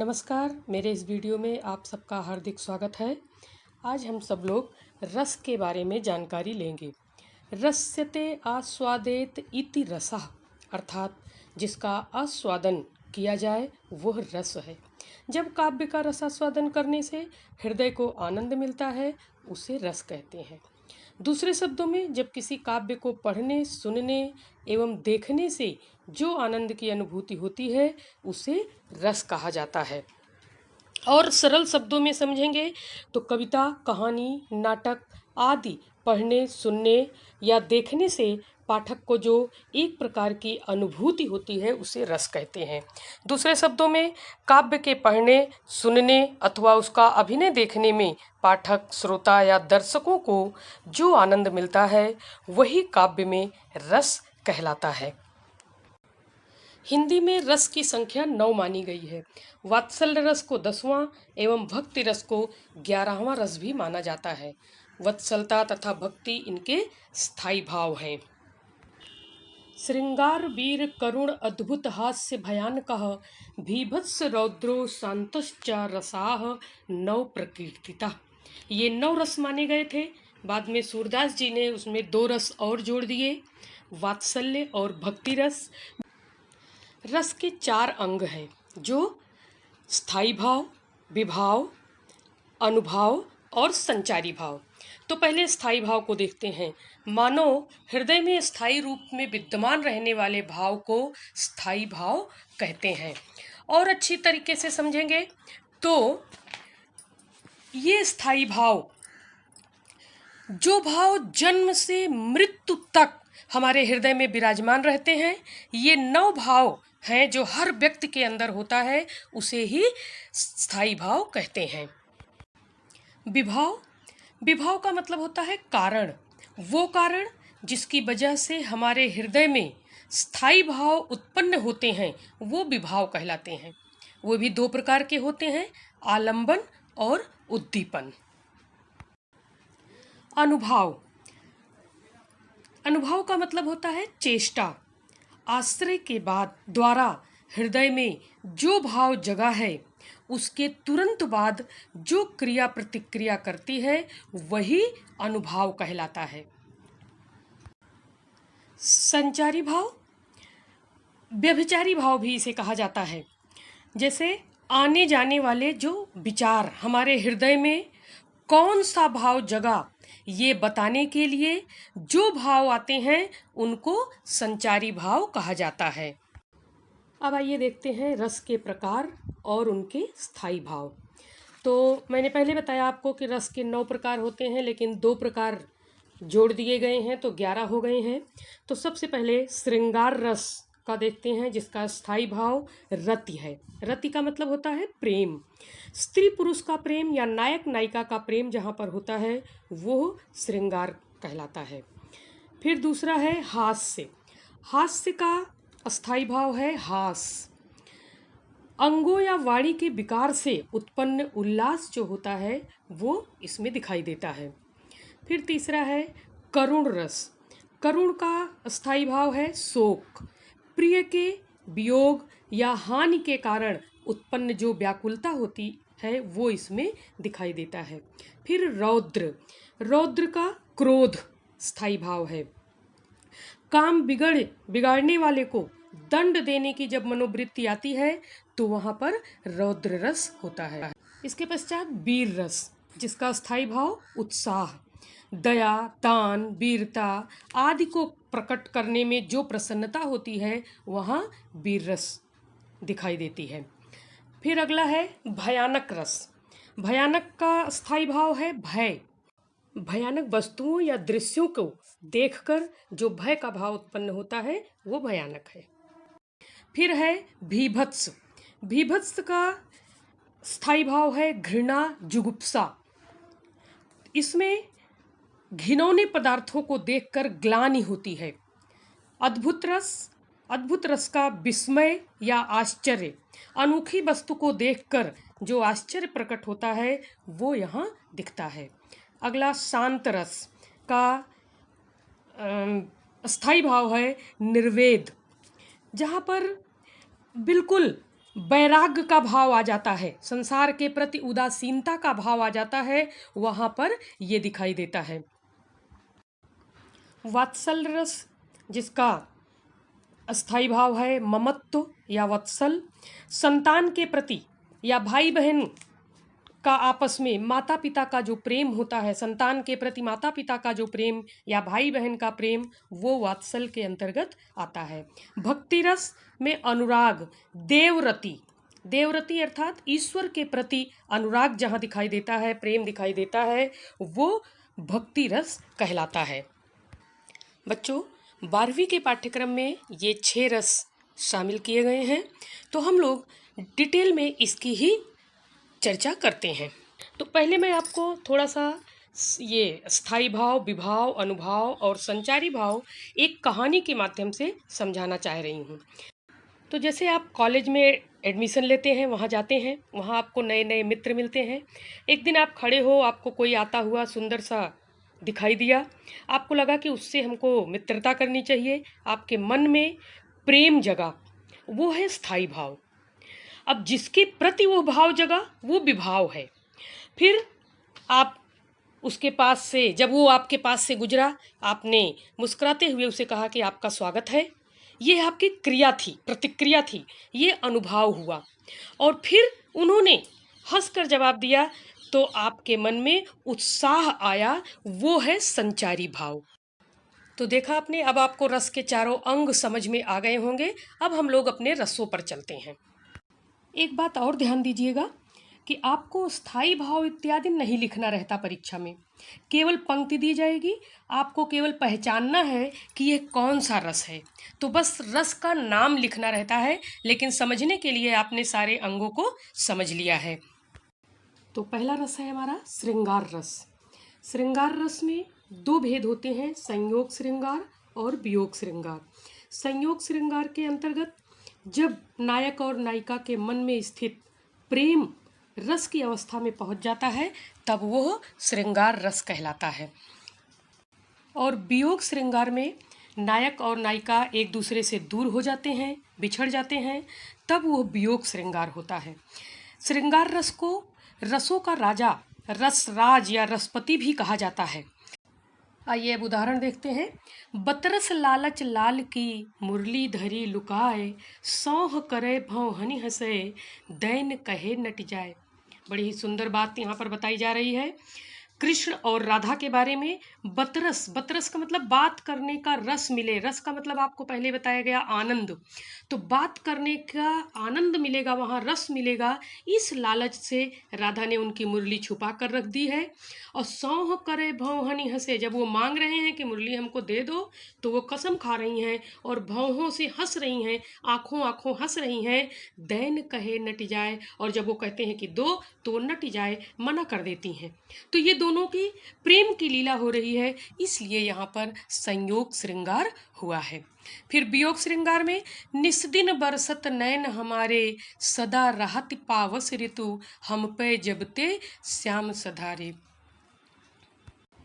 नमस्कार। मेरे इस वीडियो में आप सबका हार्दिक स्वागत है। आज हम सब लोग रस के बारे में जानकारी लेंगे। रस्यते आस्वादेत इति रसः, अर्थात जिसका आस्वादन किया जाए वह रस है। जब काव्य का रसास्वादन करने से हृदय को आनंद मिलता है उसे रस कहते हैं। दूसरे शब्दों में, जब किसी काव्य को पढ़ने, सुनने एवं देखने से जो आनंद की अनुभूति होती है उसे रस कहा जाता है। और सरल शब्दों में समझेंगे तो कविता, कहानी, नाटक आदि पढ़ने, सुनने या देखने से पाठक को जो एक प्रकार की अनुभूति होती है उसे रस कहते हैं। दूसरे शब्दों में, काव्य के पढ़ने, सुनने अथवा उसका अभिनय देखने में पाठक, श्रोता या दर्शकों को जो आनंद मिलता है वही काव्य में रस कहलाता है। हिंदी में रस की संख्या 9 मानी गई है। वात्सल्य रस को 10वां एवं भक्ति रस को 11वां रस भी माना जाता है। वत्सलता तथा भक्ति इनके स्थायी भाव हैं। श्रृंगार वीर करुण अद्भुत हास्य भयानकः भीभत्स रौद्रो शांतश्च रसाः नौ प्रकीर्तिता। ये 9 रस माने गए थे। बाद में सूरदास जी ने उसमें 2 रस और जोड़ दिए, वात्सल्य और भक्ति रस। रस के 4 अंग हैं, जो स्थायी भाव, विभाव, अनुभाव और संचारी भाव। तो पहले स्थायी भाव को देखते हैं। मानो हृदय में स्थायी रूप में विद्यमान रहने वाले भाव को स्थायी भाव कहते हैं। और अच्छी तरीके से समझेंगे तो ये स्थायी भाव, जो भाव जन्म से मृत्यु तक हमारे हृदय में विराजमान रहते हैं, ये 9 भाव हैं जो हर व्यक्ति के अंदर होता है, उसे ही स्थायी भाव कहते हैं। विभाव, विभाव का मतलब होता है कारण। वो कारण जिसकी वजह से हमारे हृदय में स्थायी भाव उत्पन्न होते हैं वो विभाव कहलाते हैं। वो भी 2 प्रकार के होते हैं, आलंबन और उद्दीपन। अनुभाव, अनुभाव का मतलब होता है चेष्टा। आश्रय के बाद द्वारा हृदय में जो भाव जगा है उसके तुरंत बाद जो क्रिया प्रतिक्रिया करती है वही अनुभाव कहलाता है। संचारी भाव, व्यभिचारी भाव भी इसे कहा जाता है। जैसे आने जाने वाले जो विचार हमारे हृदय में कौन सा भाव जगा ये बताने के लिए जो भाव आते हैं उनको संचारी भाव कहा जाता है। अब आइए देखते हैं रस के प्रकार और उनके स्थायी भाव। तो मैंने पहले बताया आपको कि रस के 9 प्रकार होते हैं, लेकिन 2 प्रकार जोड़ दिए गए हैं तो 11 हो गए हैं। तो सबसे पहले श्रृंगार रस का देखते हैं, जिसका स्थायी भाव रति है। रति का मतलब होता है प्रेम। स्त्री पुरुष का प्रेम या नायक नायिका का प्रेम जहाँ पर होता है वो श्रृंगार कहलाता है। फिर दूसरा है हास्य। हास्य का स्थायी भाव है हास। अंगों या वाणी के विकार से उत्पन्न उल्लास जो होता है वो इसमें दिखाई देता है। फिर तीसरा है करुण रस। करुण का स्थायी भाव है शोक। प्रिय के वियोग या हानि के कारण उत्पन्न जो व्याकुलता होती है वो इसमें दिखाई देता है। फिर रौद्र, रौद्र का क्रोध स्थायी भाव है। काम बिगाड़ने वाले को दंड देने की जब मनोवृत्ति आती है तो वहाँ पर रौद्र रस होता है। इसके पश्चात वीर रस, जिसका स्थायी भाव उत्साह, दया, दान, वीरता आदि को प्रकट करने में जो प्रसन्नता होती है वहाँ वीर रस दिखाई देती है। फिर अगला है भयानक रस। भयानक का स्थायी भाव है भय। भयानक वस्तुओं या दृश्यों को देखकर जो भय का भाव उत्पन्न होता है वो भयानक है। फिर है भीभत्स। भीभत्स का स्थायी भाव है घृणा, जुगुप्सा। इसमें घिनौने पदार्थों को देखकर ग्लानि होती है। अद्भुत रस, अद्भुत रस का विस्मय या आश्चर्य। अनोखी वस्तु को देखकर जो आश्चर्य प्रकट होता है वो यहाँ दिखता है। अगला शांत रस का स्थायी भाव है निर्वेद, जहाँ पर बिल्कुल वैराग्य का भाव आ जाता है, संसार के प्रति उदासीनता का भाव आ जाता है, वहाँ पर ये दिखाई देता है। वात्सल्य रस, जिसका अस्थाई भाव है ममत्व या वत्सल, संतान के प्रति या भाई बहन का आपस में माता पिता का जो प्रेम होता है, संतान के प्रति माता पिता का जो प्रेम या भाई बहन का प्रेम, वो वात्सल के अंतर्गत आता है। भक्ति रस में अनुराग, देवरति, देवरति अर्थात ईश्वर के प्रति अनुराग जहाँ दिखाई देता है, प्रेम दिखाई देता है, वो भक्ति रस कहलाता है। बच्चों, 12वीं के पाठ्यक्रम में ये 6 रस शामिल किए गए हैं, तो हम लोग डिटेल में इसकी ही चर्चा करते हैं। तो पहले मैं आपको थोड़ा सा ये स्थायी भाव, विभाव, अनुभाव और संचारी भाव एक कहानी के माध्यम से समझाना चाह रही हूँ। तो जैसे आप कॉलेज में एडमिशन लेते हैं, वहाँ जाते हैं, वहाँ आपको नए नए मित्र मिलते हैं। एक दिन आप खड़े हो, आपको कोई आता हुआ सुंदर सा दिखाई दिया, आपको लगा कि उससे हमको मित्रता करनी चाहिए, आपके मन में प्रेम जगा, वो है स्थायी भाव। अब जिसके प्रति वो भाव जगा वो विभाव है। फिर आप उसके पास से, जब वो आपके पास से गुजरा, आपने मुस्कुराते हुए उसे कहा कि आपका स्वागत है, ये आपकी क्रिया थी, प्रतिक्रिया थी, ये अनुभाव हुआ। और फिर उन्होंने हंसकर जवाब दिया, तो आपके मन में उत्साह आया, वो है संचारी भाव। तो देखा आपने, अब आपको रस के चारों अंग समझ में आ गए होंगे। अब हम लोग अपने रसों पर चलते हैं। एक बात और ध्यान दीजिएगा कि आपको स्थायी भाव इत्यादि नहीं लिखना रहता परीक्षा में, केवल पंक्ति दी जाएगी, आपको केवल पहचानना है कि ये कौन सा रस है, तो बस रस का नाम लिखना रहता है, लेकिन समझने के लिए आपने सारे अंगों को समझ लिया है। तो पहला रस है हमारा श्रृंगार रस। श्रृंगार रस में 2 भेद होते हैं, संयोग श्रृंगार और वियोग श्रृंगार। संयोग श्रृंगार के अंतर्गत जब नायक और नायिका के मन में स्थित प्रेम रस की अवस्था में पहुंच जाता है, तब वो श्रृंगार रस कहलाता है। और वियोग श्रृंगार में नायक और नायिका एक दूसरे से दूर हो जाते हैं, बिछड़ जाते हैं, तब वो वियोग श्रृंगार होता है। श्रृंगार रस को रसों का राजा, रसराज या रसपति भी कहा जाता है। आइए अब उदाहरण देखते हैं। बतरस लालच लाल की मुरली धरी लुकाए, सौह करे भौं हनि हंसे, दैन कहे नट जाए। बड़ी ही सुंदर बात यहाँ पर बताई जा रही है कृष्ण और राधा के बारे में। बतरस, बतरस का मतलब बात करने का रस मिले, रस का मतलब आपको पहले बताया गया आनंद, तो बात करने का आनंद मिलेगा, वहाँ रस मिलेगा, इस लालच से राधा ने उनकी मुरली छुपा कर रख दी है। और सौह करे भौहनी हंसे, जब वो मांग रहे हैं कि मुरली हमको दे दो, तो वो कसम खा रही हैं और भौहों से हंस रही हैं, आँखों आँखों हंस रही हैं। दैन कहे नट जाए, और जब वो कहते हैं कि दो, तो वो नट जाए, मना कर देती हैं। तो ये दोनों की प्रेम की लीला हो रही है, इसलिए यहाँ पर संयोग श्रृंगार हुआ है। फिर वियोग श्रृंगार में निस्दिन बरसत नैन हमारे, सदा रहत पावस ऋतु, हम पे जबते श्याम सधारे।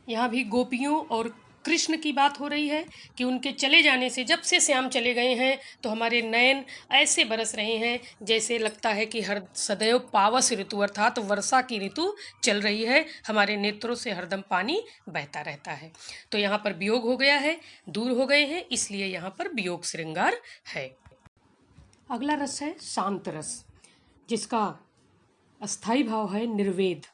यहाँ भी गोपियों और कृष्ण की बात हो रही है कि उनके चले जाने से, जब से श्याम चले गए हैं, तो हमारे नयन ऐसे बरस रहे हैं जैसे लगता है कि हर सदैव पावस ऋतु अर्थात वर्षा की ऋतु चल रही है, हमारे नेत्रों से हरदम पानी बहता रहता है। तो यहाँ पर वियोग हो गया है, दूर हो गए हैं, इसलिए यहाँ पर वियोग श्रृंगार है। अगला रस है शांत रस, जिसका अस्थाई भाव है निर्वेद।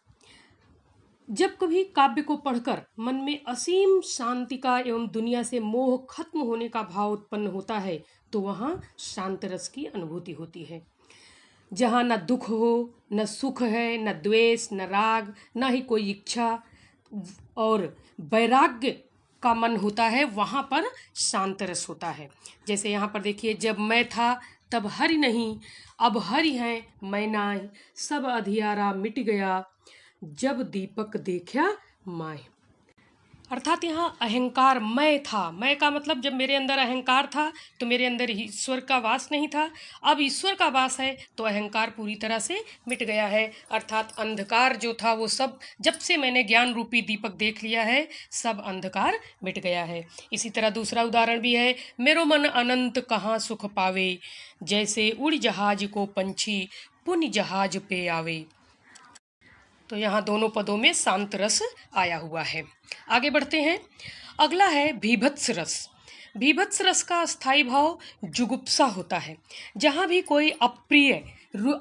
जब कभी काव्य को पढ़कर मन में असीम शांति का एवं दुनिया से मोह खत्म होने का भाव उत्पन्न होता है, तो वहाँ शांत रस की अनुभूति होती है। जहाँ न दुख हो, न सुख है, न द्वेष, न राग, न ही कोई इच्छा और वैराग्य का मन होता है, वहाँ पर शांत रस होता है। जैसे यहाँ पर देखिए, जब मैं था तब हरि नहीं, अब हरि है मैं नाहीं, सब अधियारा मिट गया, जब दीपक देखा माए। अर्थात यहाँ अहंकार, मैं था, मैं का मतलब जब मेरे अंदर अहंकार था तो मेरे अंदर ईश्वर का वास नहीं था। अब ईश्वर का वास है तो अहंकार पूरी तरह से मिट गया है। अर्थात अंधकार जो था वो सब, जब से मैंने ज्ञान रूपी दीपक देख लिया है, सब अंधकार मिट गया है। इसी तरह दूसरा उदाहरण भी है, मेरो मन अनंत कहाँ सुख पावे, जैसे उड़ जहाज को पंछी पुन जहाज पे आवे। तो यहाँ दोनों पदों में शांत रस आया हुआ है। आगे बढ़ते हैं। अगला है भीभत्स रस। भीभत्स रस का स्थायी भाव जुगुप्सा होता है। जहाँ भी कोई अप्रिय,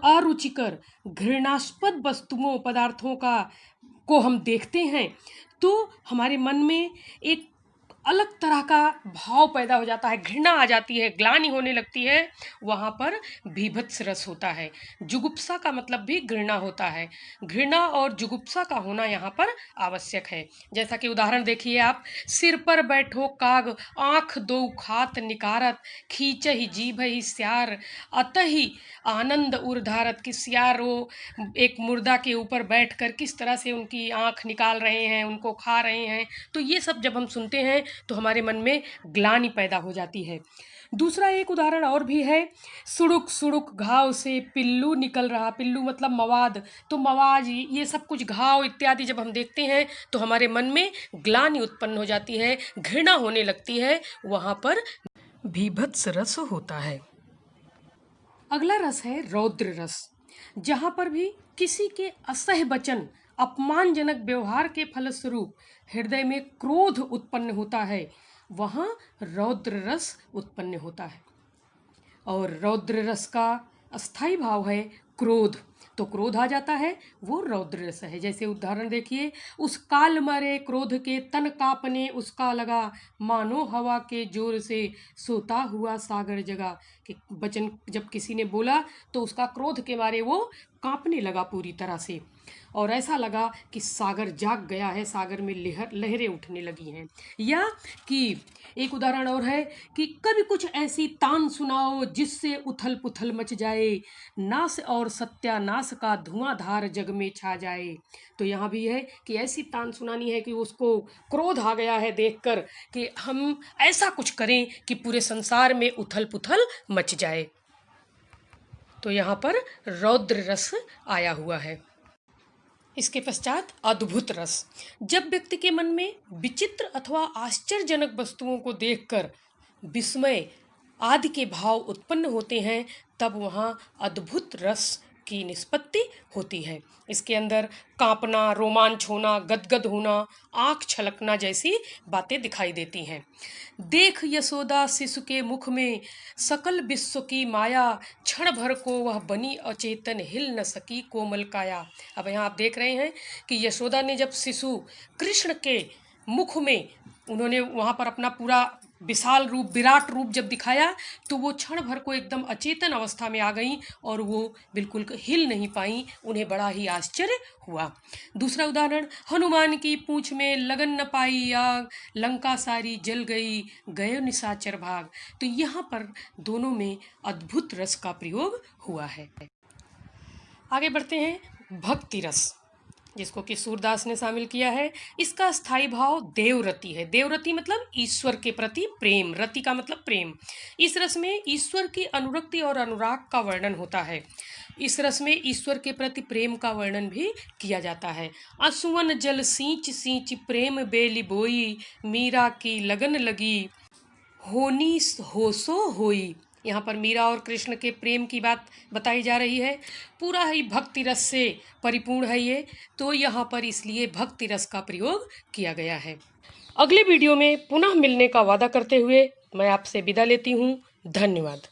अरुचिकर, घृणास्पद वस्तुओं, पदार्थों को हम देखते हैं तो हमारे मन में एक अलग तरह का भाव पैदा हो जाता है, घृणा आ जाती है, ग्लानि होने लगती है। वहाँ पर भीभत्स रस होता है। जुगुप्सा का मतलब भी घृणा होता है। घृणा और जुगुप्सा का होना यहाँ पर आवश्यक है। जैसा कि उदाहरण देखिए आप, सिर पर बैठो काग, आँख दो खात निकारत, खींचहि जीभहि स्यार, अतहि आनंद उर्धारत। कि स्यार वो एक मुर्दा के ऊपर बैठकर किस तरह से उनकी आँख निकाल रहे हैं, उनको खा रहे हैं। तो ये सब जब हम सुनते हैं तो हमारे मन में ग्लानि पैदा हो जाती है। दूसरा एक उदाहरण और भी है, सुड़ुक सुड़ुक घाव से पिल्लू निकल रहा। पिल्लू मतलब मवाद, तो मवाद ये सब कुछ घाव इत्यादि जब हम देखते हैं तो हमारे मन में ग्लानि उत्पन्न हो जाती है, घृणा होने लगती है। वहाँ पर भीभत्स रस होता है। अगला रस है रौद्र रस। जहाँ पर भी किसी के असह्य वचन, अपमानजनक व्यवहार के फलस्वरूप हृदय में क्रोध उत्पन्न होता है, वहाँ रौद्र रस उत्पन्न होता है। और रौद्र रस का अस्थायी भाव है क्रोध, तो क्रोध आ जाता है, वो रौद्र रस है। जैसे उदाहरण देखिए, उस काल मरे क्रोध के तन कांपने उसका लगा, मानो हवा के जोर से सोता हुआ सागर जगा। कि वचन जब किसी ने बोला तो उसका क्रोध के मारे वो कांपने लगा पूरी तरह से, और ऐसा लगा कि सागर जाग गया है, सागर में लहरें उठने लगी हैं। या कि एक उदाहरण और है कि कभी कुछ ऐसी तान सुनाओ जिससे उथल पुथल मच जाए, नाश और सत्यानाश का धुआंधार जग में छा जाए। तो यहाँ भी है कि ऐसी तान सुनानी है कि उसको क्रोध आ गया है देखकर कि हम ऐसा कुछ करें कि पूरे संसार में उथल पुथल मच जाए। तो यहाँ पर रौद्र रस आया हुआ है। इसके पश्चात अद्भुत रस। जब व्यक्ति के मन में विचित्र अथवा आश्चर्यजनक वस्तुओं को देखकर विस्मय आदि के भाव उत्पन्न होते हैं, तब वहाँ अद्भुत रस की निष्पत्ति होती है। इसके अंदर कांपना, रोमांच होना, गदगद होना, आँख छलकना जैसी बातें दिखाई देती हैं। देख यशोदा शिशु के मुख में सकल विश्व की माया, क्षण भर को वह बनी अचेतन, हिल न सकी कोमल काया। अब यहाँ आप देख रहे हैं कि यशोदा ने जब शिशु कृष्ण के मुख में उन्होंने वहाँ पर अपना पूरा विशाल रूप, विराट रूप जब दिखाया तो वो क्षण भर को एकदम अचेतन अवस्था में आ गई और वो बिल्कुल हिल नहीं पाई। उन्हें बड़ा ही आश्चर्य हुआ। दूसरा उदाहरण, हनुमान की पूंछ में लगन न पाई आग, लंका सारी जल गई, गयो निशाचर भाग। तो यहाँ पर दोनों में अद्भुत रस का प्रयोग हुआ है। आगे बढ़ते हैं भक्ति रस, जिसको कि सूरदास ने शामिल किया है। इसका स्थायी भाव देवरति है। देवरति मतलब ईश्वर के प्रति प्रेम, रति का मतलब प्रेम। इस रस में ईश्वर की अनुरक्ति और अनुराग का वर्णन होता है। इस रस में ईश्वर के प्रति प्रेम का वर्णन भी किया जाता है। असुवन जल सींच सींच प्रेम बेली बोई, मीरा की लगन लगी होनी होसो होई। यहाँ पर मीरा और कृष्ण के प्रेम की बात बताई जा रही है। पूरा ही भक्ति रस से परिपूर्ण है ये, तो यहाँ पर इसलिए भक्ति रस का प्रयोग किया गया है। अगले वीडियो में पुनः मिलने का वादा करते हुए मैं आपसे विदा लेती हूँ। धन्यवाद।